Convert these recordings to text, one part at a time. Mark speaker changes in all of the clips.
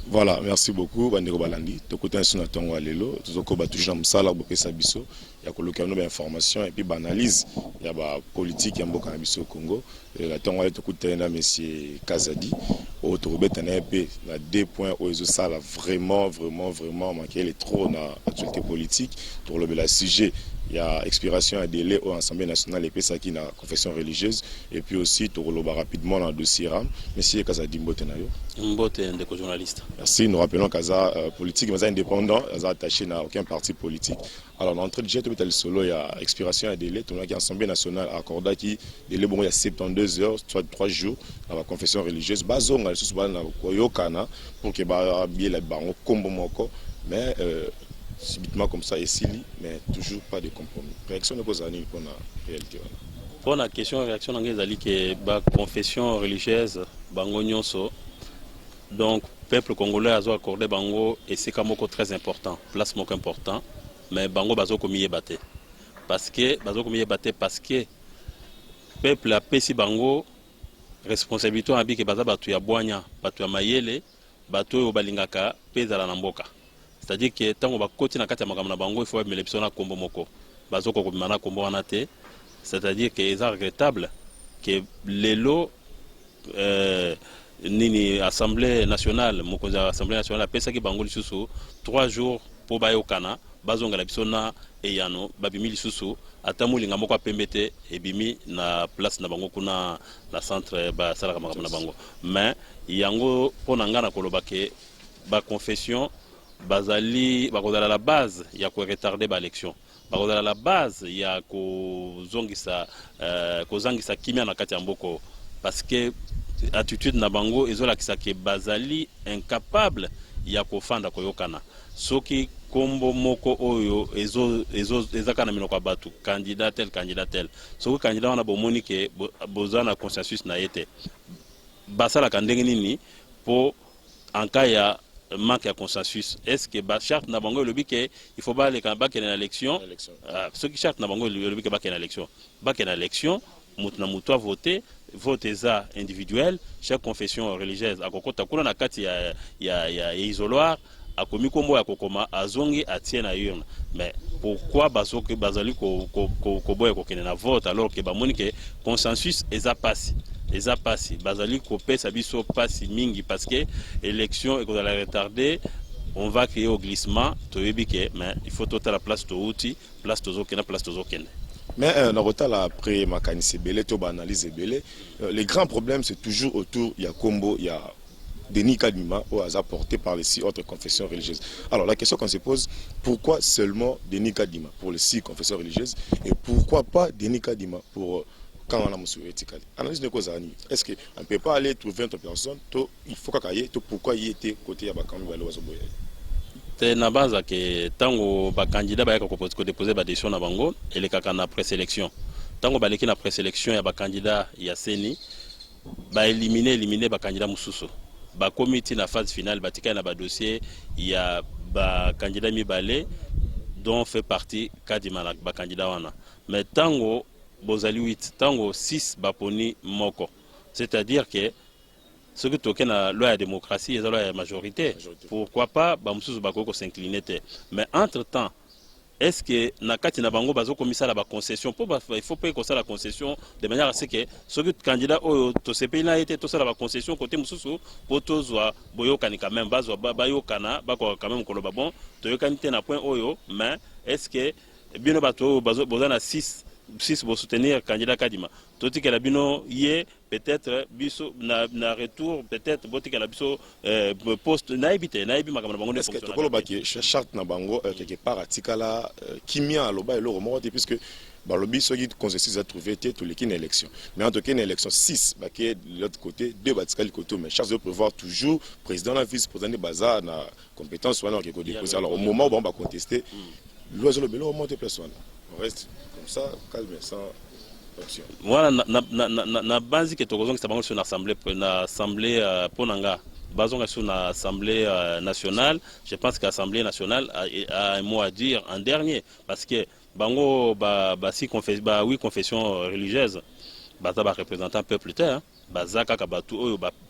Speaker 1: Voilà, merci beaucoup. Bandeko Balandi, tokote un son atongo alelo, tozoko ba toujours msala bope sabiso, ya koloka no information et puis analyse ya ba politique ya mboka na biso au Congo. La tongo ale tokote na monsieur Kazadi, au tobeta na pe na 2 points où ils sala vraiment manqué les trop na actualité politique pour le sujet. Il y a expiration à délai au Assemblée nationale et puis ça qui na confession religieuse et puis aussi tout rapidement dans le dossier RAM. Monsieur Kazadi Mbotenayo.
Speaker 2: Mbote ndeko journaliste.
Speaker 1: Merci. Nous rappelons qu'Aza politique, mais indépendant, Aza attaché à aucun parti politique. Alors, l'entrée de jet, le solo, il y a expiration à délai. Tout le monde qui est Assemblée nationale a accordé qui délai bon il y a 72 heures, soit 3 jours à la confession religieuse. Bazon, elle se souvient na koyokana pour que ba bien la baron combo moko, mais subitement comme ça ici, mais toujours pas de compromis. Réaction de vos années pour la réalité.
Speaker 2: Pour la question réaction d'angezali que ba confession religieuse bango nyonso. Donc, le peuple congolais a accordé bango et c'est comme très important, place moko important, mais bango bazo komiye baté. Parce que le peuple a pesi bango responsabilité en que baza batu ya boanya, batu ya mayele, batu yo balingaka peza la namboka. C'est-à-dire que tango bakoti na kati ya makambo na bango il faut ba biso na kombo moko. Bazo ko komana kombo wana te. C'est-à-dire que c'est regrettable que lelo nini assemblée nationale mokonzi assemblée nationale apesaki bango lisusu 3 jours pour bayokana bazongala biso na eyano babimi lisusu ata molinga moko apembe te ebimi na place na bango kuna na centre basalaka makambo na bango mais yango mpona nga na koloba ke baconfession bazali bakozala la base ya koretarde baélection bakozala la base ya kozongisa kimia na kati ya mboko parce que attitude na bango ezolakisa ke bazali incapable ya kofanda koyokana soki kombo moko oyo ezaka na minoko batu candidat tel soki candidat wana bomoni ke boza na consensus na yete basalaka ndenge nini po en cas ya manque ya consensus est-ce que ba charte na bango elobi ke il faut baleka bakena na élection soki charte na bango elobi ke bakena na élection mutu na mutu a vote eza individuel chaque confession religieuse akokota kuna na kati ya isoloir akomi kombo ya kokoma azongi atie na urne mais pourquoi bazali koboya kokende na vote alors que bamoni ke consensus eza pasi bazali kopesa biso pasi mingi parce que élection ekozala retardée on va créer au glissement toyebi ke mais il faut tota la place touti place tozokende.
Speaker 1: Mais après Makanisi Belé, analyse Belé, les grands problèmes c'est toujours autour, il y a Kombo, il y a Denis Kadima, au hasard porté par les 6 autres confessions religieuses. Alors la question qu'on se pose, pourquoi seulement Denis Kadima pour les 6 confessions religieuses et pourquoi pas Denis Kadima pour quand on a monsieur Etikali? Analyse de cause est-ce qu'on ne peut pas aller trouver une personne, il faut qu'il pourquoi il était côté à Bakambi Baloazoboye?
Speaker 2: Na base que tango ba candidat ba ko déposer ba décision na bango elekaka na présélection tango baleki na présélection ya ba candidat ya seni ba éliminer ba candidat mususu ba comité na phase finale batika na ba dossier ya ba candidat mibale dont fait partie Kadima ba candidat wana mais tango bozali 8 tango 6 baponi moko c'est-à-dire que ce que token a loi de démocratie et la loi de majorité. Pourquoi pas bamsusu bakoko s'incliner te. Mais entre-temps, est-ce que nakati na bango bazo komisa la concession pour il faut pas que ça la concession de manière à ce que ce que candidat au to CPI na été to ça la concession côté mususu pour tozwa boyokani quand même bazwa bayokana bako quand même koloba bon toyokani te na point oyo mais est-ce que bino bato bozana 6 pour soutenir le candidat Kadima. Tout ce que la bino yé peut-être biso na retour peut-être boti que la biso poste na éviter makamana bango.
Speaker 1: Est-ce que tu peux le charte na bango quelque part à tikala kimia aloba et le remonte puisque bah le biso qui consensus a trouvé tout les élection. Mais en tout cas une élection 6 bah qui est de l'autre côté 2 batikali côté mais charte de prévoir toujours président la vice-président de bazar na compétence soit qui ko déposer alors au moment où on va contester l'oiseau le belo remonte personne. On reste comme ça, calme, sans option.
Speaker 2: Voilà, na base que tu as sur l'Assemblée Ponanga, basons sur l'Assemblée nationale, je pense que l'Assemblée nationale a un mot à dire en dernier, parce que bango oui confession religieuse, représentant peuple terre, bazaka kabatu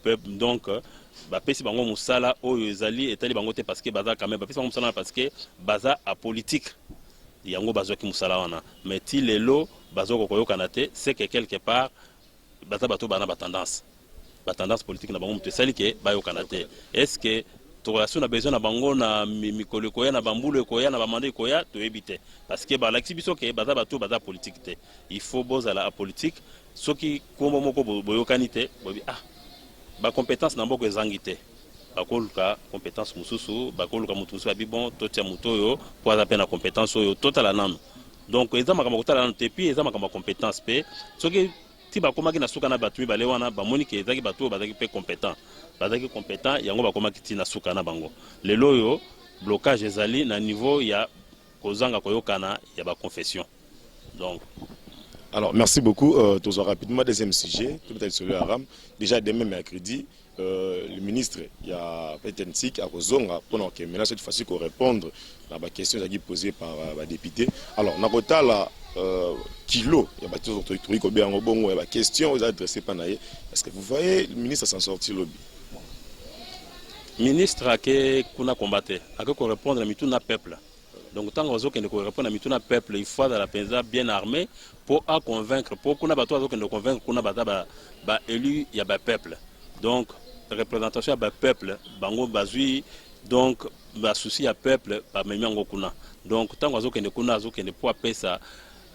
Speaker 2: peuple donc bapesi bango musala oyo ezali etali bango te parce que baza quand même bapesi bango musala parce que baza apolitique yango bazwaki musala wana mais ti lelo bazoko koyokana te c'est que quelque part baza bato bana batendance politique na bango mutu esali ke bayokana te est-ce que relation na besoin na bango na mikolo ekoya na bambulu ekoya na bamanda ekoya toyebi te parce que balakisi biso ke baza bato baza politique te il faut bozala apolitique soki kombo moko boyokani te bobi bacompétence na mboko ezangi te bakoluka compétence mosusu bakoluka mutu mosusu abi bon totia mutu oyo po aza mpe na compétence oyo totala nano donc eza makambo kotala nano te puis eza makambo ya compétence mpe soki ti bakomaki na suka na bato mibale wana bamoni ke ezaki bato oyo bazalaki mpe compétent yango bakomaki ti na suka na bango lelo oyo blocage ezali na niveau ya kozanga koyokana ya baconfession donc.
Speaker 1: Alors, merci beaucoup. Tous rapidement, deuxième sujet, tout sur le Haram. Déjà, demain mercredi, le ministre, il y a Petensik à Kozonga, pour que maintenant cette fois-ci qu'on réponde à la question posée par les députés. Alors, on a là, kilo, il y a des autorités qui ont des questions adressées par Naye. Est-ce que vous voyez le ministre s'en sortir lobby?
Speaker 2: Le ministre a combattu, a répondre à tout le peuple. Donc, tant qu'on a répondre à tout le peuple, il faut dans la PENSA bien armé pour convaincre, pour qu'on a convaincre qu'on a élu, il y a un peuple. Donc, la représentation du peuple, bango bazui, donc, souci à peuple, par même ngokuna. Donc, tant qu'on a pour appeler sa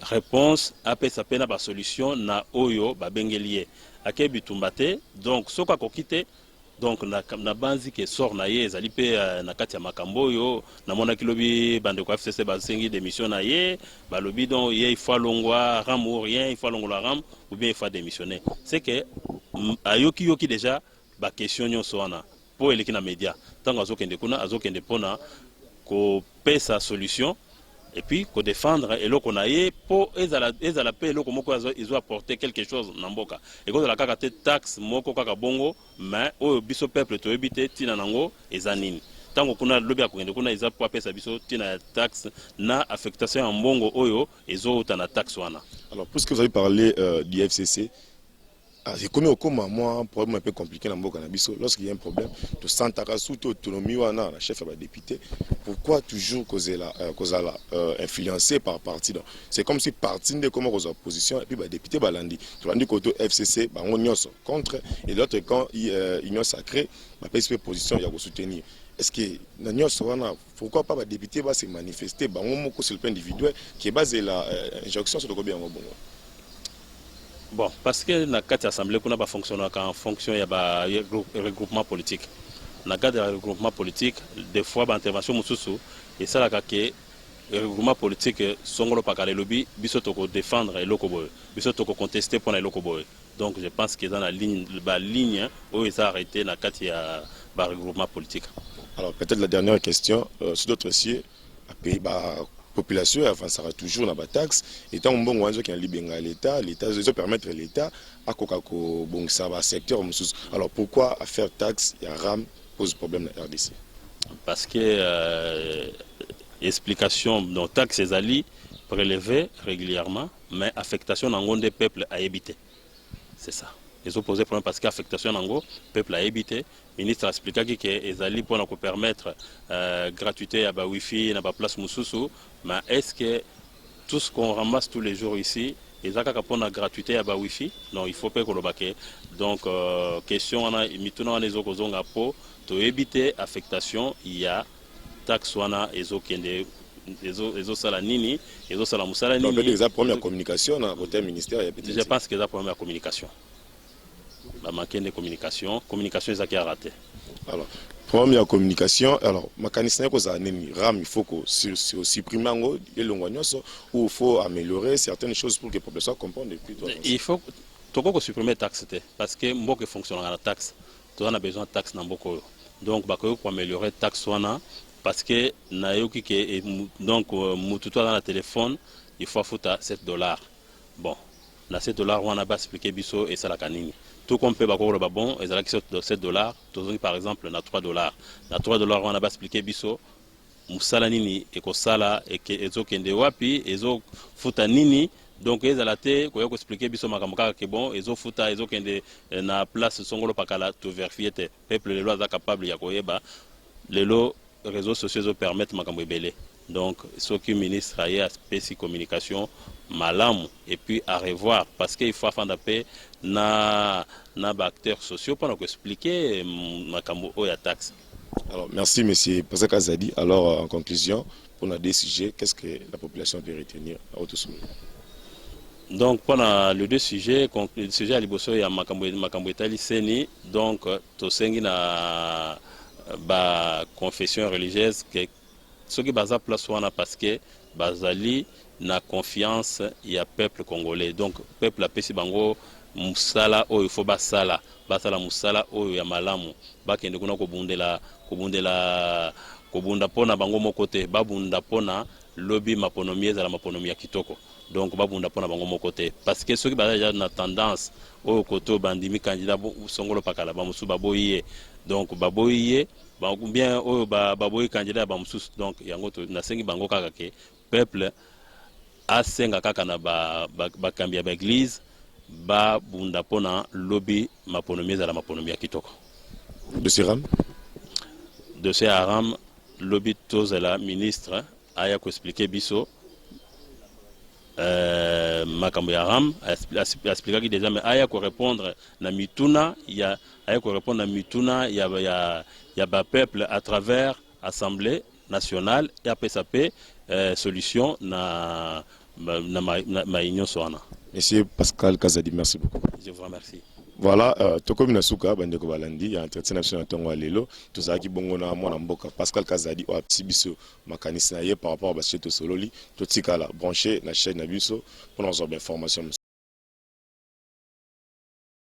Speaker 2: réponse, appeler sa peine à solution, na oyo, bengelie. Akebi tumbate, donc, ce qu'on a quitté. Donc na banzi ke sort na ye ezali pe na kati ya makambo yo na mona kilobi bande ko FCC basengi démission na ye balobi donc ye il faut longwa ram ou rien il faut longwa ram ou bien il faut démissionner c'est que ayoki déjà ba question nyonso wana po eleki na média tango azokende kuna azokende pona ko pesa solution et puis ko défendre et loko na ye po ezala pe loko moko ils ont apporté quelque chose na mboka et ko la kaka te taxe moko kaka bongo mais o biso peuple to ebité tina nango ezanini tango kuna lobi akongende kuna eza po pesa biso tina taxe na affectation en mbongo oyo ezo tana taxe wana.
Speaker 1: Alors puisque vous avez parlé du FCC, c'est comme un problème un peu compliqué dans le cannabis. Lorsqu'il y a un problème, de Santara sous autonomie ou la chef de député, pourquoi toujours causer influencé par parti? C'est comme si parti de comment aux oppositions et puis député balandi. Tu as dit qu'au FCC, on y contre et l'autre quand union sacrée, ma position il y a soutenir. Est-ce que pourquoi pas député va se manifester, sur le plan individuel qui est basé la injonction sur le combien bon?
Speaker 2: Bon, parce que dans quatre assemblées qu'on a pas fonctionné en fonction il y a regroupement politique. Dans le cadre de regroupement politique, des fois l'intervention mususu et ça la que regroupement politique songolo pas le lobby, biso toko défendre et lokoboy, biso toko contester pour les lokoboy. Donc je pense que dans la ligne où ils ont arrêté dans le cadre de regroupement politique.
Speaker 1: Alors peut-être la dernière question sur d'autres dossiers à pays population avancera toujours dans la taxe et tant bon wanzo qui libérer l'État veut permettre l'État à kokako bon ça va secteur. Alors pourquoi faire taxe et RAM pose problème dans la RDC?
Speaker 2: Parce que explication donc taxe les alliés prélevés régulièrement mais affectation dans des peuples à éviter. C'est ça. Ils ont posé problème parce qu'affectation dans peuple à éviter. Le ministre a expliqué que les alliés pour nous permettre gratuité à Wi-Fi, à place Moussoussou. Mais est-ce que tout ce qu'on ramasse tous les jours ici, ils ont pour la gratuité à Wi-Fi? Non, il faut pas qu'on le baque. Donc, question, on a les autres pour éviter affectation, il y a taxe et les autres salanini, les autres salamoussalanini.
Speaker 1: Donc, il y a un problème de communication dans le ministère.
Speaker 2: Je pense qu'il y a un problème de communication. La manquer de communication est qui a raté.
Speaker 1: Alors, problème de communication, alors, mécanisme RAM, il faut que supprimer ou il faut améliorer certaines choses pour que les populations comprennent depuis.
Speaker 2: Il faut que supprimer la taxe parce que beaucoup fonctionne à la taxe. Tu as besoin de taxe dans beaucoup. Donc, pour améliorer la taxe, parce que donc, dans le téléphone, il faut foutre $7. Bon, na $7, on a expliqué biso et ça la canine. Tout comme peut bakoro bon, ils ont $7, tout par exemple na $3. Na $3 on a expliqué biso musala nini et ko sala et que ezo kende wapi ezo futa nini donc ezala te koya koexplike biso makambo kaka ke bon ezofuta ezokende na place songolo pakala to vérifier te peuple lelo aza capable ya koyeba lelo réseaux sociaux ezopermettre makambo ebele. Donc soki ministre aye apesi communication malamu et puis à revoir parce qu'il faut afin d'appel na acteurs sociaux pour nous expliquer makambo oya taxe.
Speaker 1: Alors merci monsieur Pascal Kazadi. Alors en conclusion pour les deux sujets, qu'est-ce que la population peut retenir à Haute-Soumis?
Speaker 2: Donc pendant les deux sujets, le sujet à liboso ya makambo etali seni donc tosengi na ba confession religieuse que ce qui baza place wana parce que bazali na confiance ya peuple congolais. Donc peuple apesi bango musala oyo il faut basala musala oyo ya malamu bakende kuna kobunda pona bango moko te babunda pona lobby maponomi ezala maponomi ya kitoko. Donc babunda pona bango moko te parce que ceux qui baza na tendance oyo koto bandimi candidat songolo pakala ba musu baboye donc baboye bien oyo baboye candidat ba musu donc yango to nasengi bango kaka ke peuple asenga kaka na bakambi ya baeglise babunda pona lobby maponomi ezala maponomi ya kitoko. De ce haram lobby tozela ministre aya ko expliquer biso makambo ya haram expliquer ki déjà mais aya ko répondre na mituna ya aya ko répondre na mituna ya ba peuple à travers Assemblée nationale et APSAP solution na union soana.
Speaker 1: Monsieur Pascal Kazadi, merci beaucoup.
Speaker 2: Je vous remercie.
Speaker 1: Voilà, Tokomi Nasuka, Bandeko Balandi, il y a un entretien national Tongo Alelo, tout ça qui bongona mon mboka Pascal Kazadi ou Absibiso, Makanisnaye par rapport à Bacheto Sololi, tout ça là branché la chaîne Abiso pour nous avoir des informations.